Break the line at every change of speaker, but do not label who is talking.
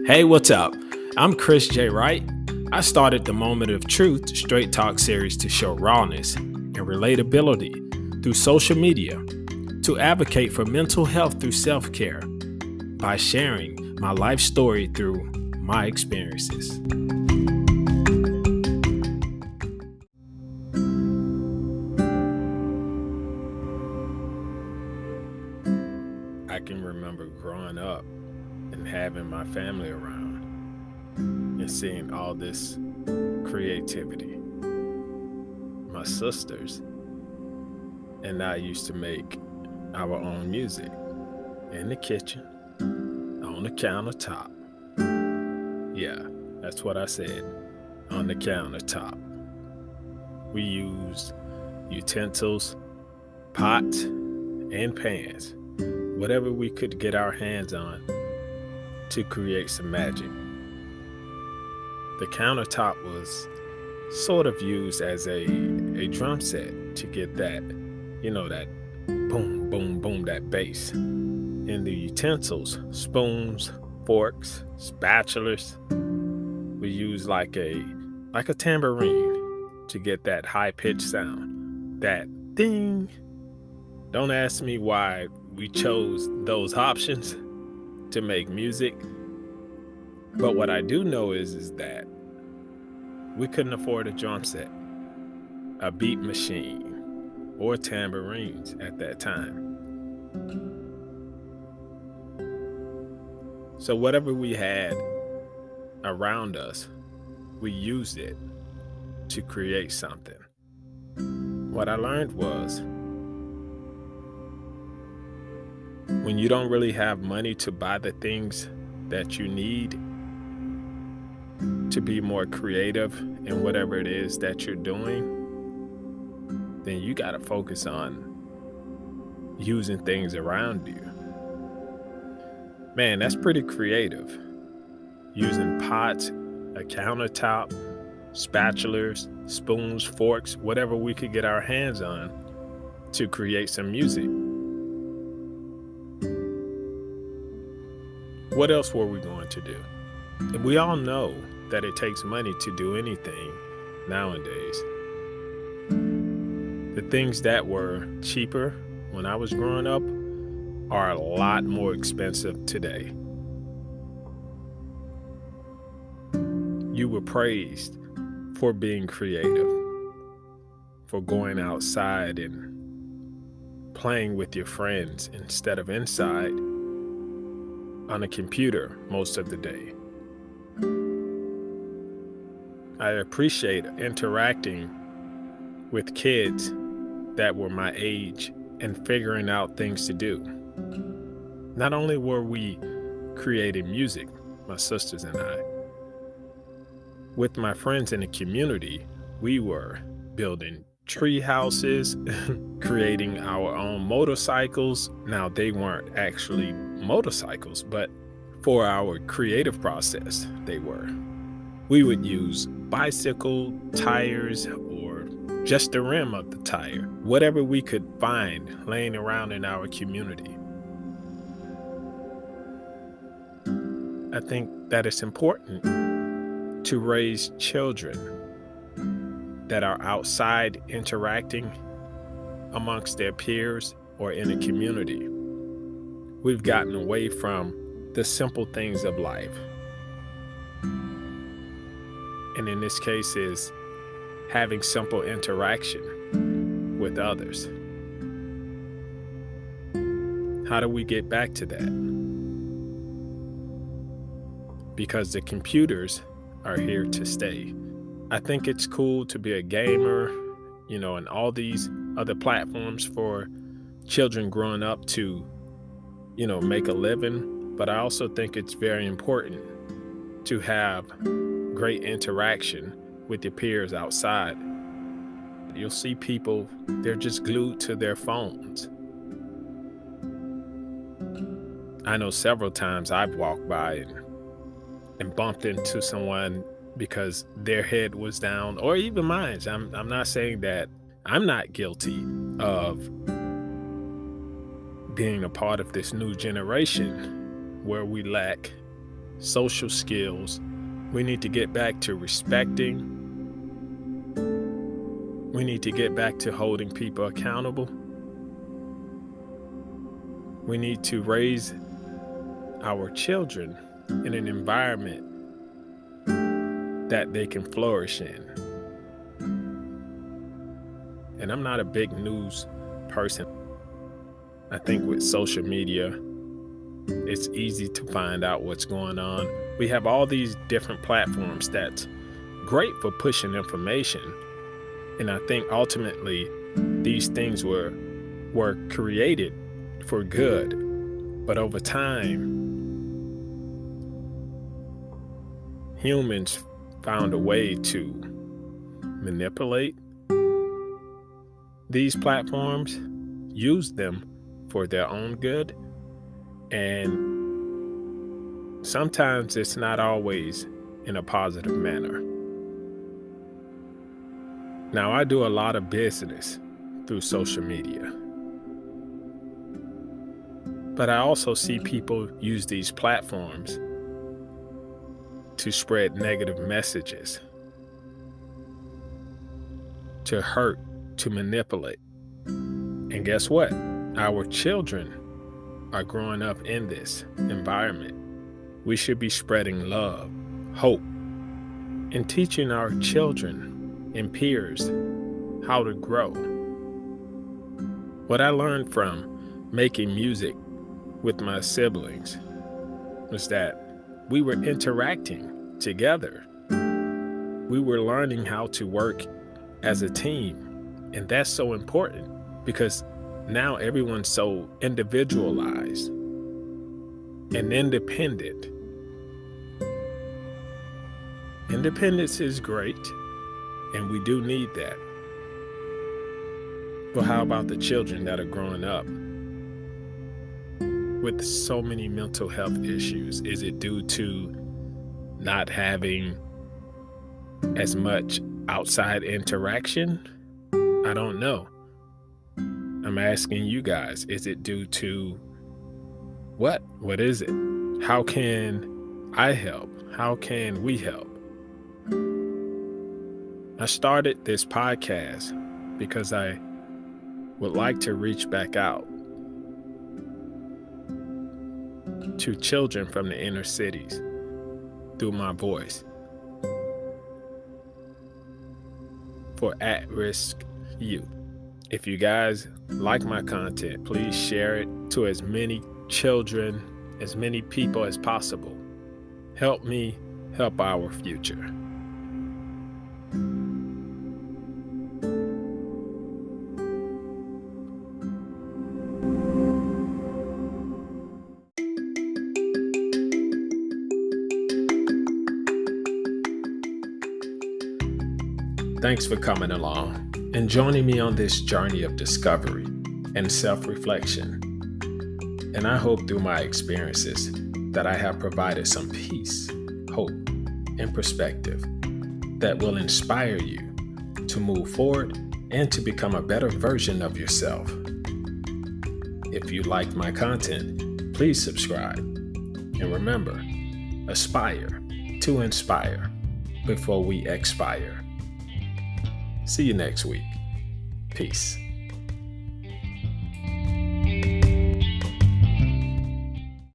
Hey, what's up? I'm ChrisJ.Wright. I started the Moment of Truth Straight Talk series to show rawness and relatability through social media, to advocate for mental health through self-care by sharing my life story through my experiences. I can remember growing up and having my family around and seeing all this creativity. My sisters and I used to make our own music in the kitchen, on the countertop. Yeah, that's what I said, on the countertop. We used utensils, pots, and pans, whatever we could get our hands on to create some magic. The countertop was sort of used as a drum set to get that, that boom, boom, boom, that bass. And the utensils, spoons, forks, spatulas, we use like a tambourine to get that high-pitched sound, that ding. Don't ask me why we chose those options to make music, but what I do know is that we couldn't afford a drum set, a beat machine, or tambourines at that time. So whatever we had around us, we used it to create something. What I learned was, when you don't really have money to buy the things that you need to be more creative in whatever it is that you're doing, then you got to focus on using things around you. Man, that's pretty creative. Using pots, a countertop, spatulas, spoons, forks, whatever we could get our hands on to create some music. What else were we going to do? And we all know that it takes money to do anything nowadays. The things that were cheaper when I was growing up are a lot more expensive today. You were praised for being creative, for going outside and playing with your friends instead of inside on a computer most of the day. I appreciate interacting with kids that were my age and figuring out things to do. Not only were we creating music, my sisters and I, with my friends in the community, we were building tree houses, creating our own motorcycles. Now, they weren't actually motorcycles, but for our creative process, they were. We would use bicycle tires or just the rim of the tire, whatever we could find laying around in our community. I think that it's important to raise children that are outside interacting amongst their peers or in a community. We've gotten away from the simple things of life. And in this case is having simple interaction with others. How do we get back to that? Because the computers are here to stay. I think it's cool to be a gamer, and all these other platforms for children growing up to, make a living. But I also think it's very important to have great interaction with your peers outside. You'll see people, they're just glued to their phones. I know several times I've walked by and bumped into someone because their head was down, or even mine. I'm not saying that I'm not guilty of being a part of this new generation where we lack social skills. We need to get back to respecting. We need to get back to holding people accountable. We need to raise our children in an environment that they can flourish in. And I'm not a big news person. I think with social media, it's easy to find out what's going on. We have all these different platforms that's great for pushing information. And I think ultimately these things were created for good. But over time, humans found a way to manipulate these platforms, use them for their own good, and sometimes it's not always in a positive manner. Now, I do a lot of business through social media, but I also see people use these platforms to spread negative messages, to hurt, to manipulate. And guess what? Our children are growing up in this environment. We should be spreading love, hope, and teaching our children and peers how to grow. What I learned from making music with my siblings was that we were interacting together. We were learning how to work as a team. And that's so important because now everyone's so individualized and independent. Independence is great, and we do need that. But how about the children that are growing up with so many mental health issues? Is it due to not having as much outside interaction? I don't know. I'm asking you guys, is it due to what? What is it? How can I help? How can we help? I started this podcast because I would like to reach back out to children from the inner cities through my voice for at-risk youth. If you guys like my content, please share it to as many children, as many people as possible. Help me help our future. Thanks for coming along and joining me on this journey of discovery and self-reflection. And I hope through my experiences that I have provided some peace, hope, and perspective that will inspire you to move forward and to become a better version of yourself. If you like my content, please subscribe. And remember, aspire to inspire before we expire. See you next week. Peace.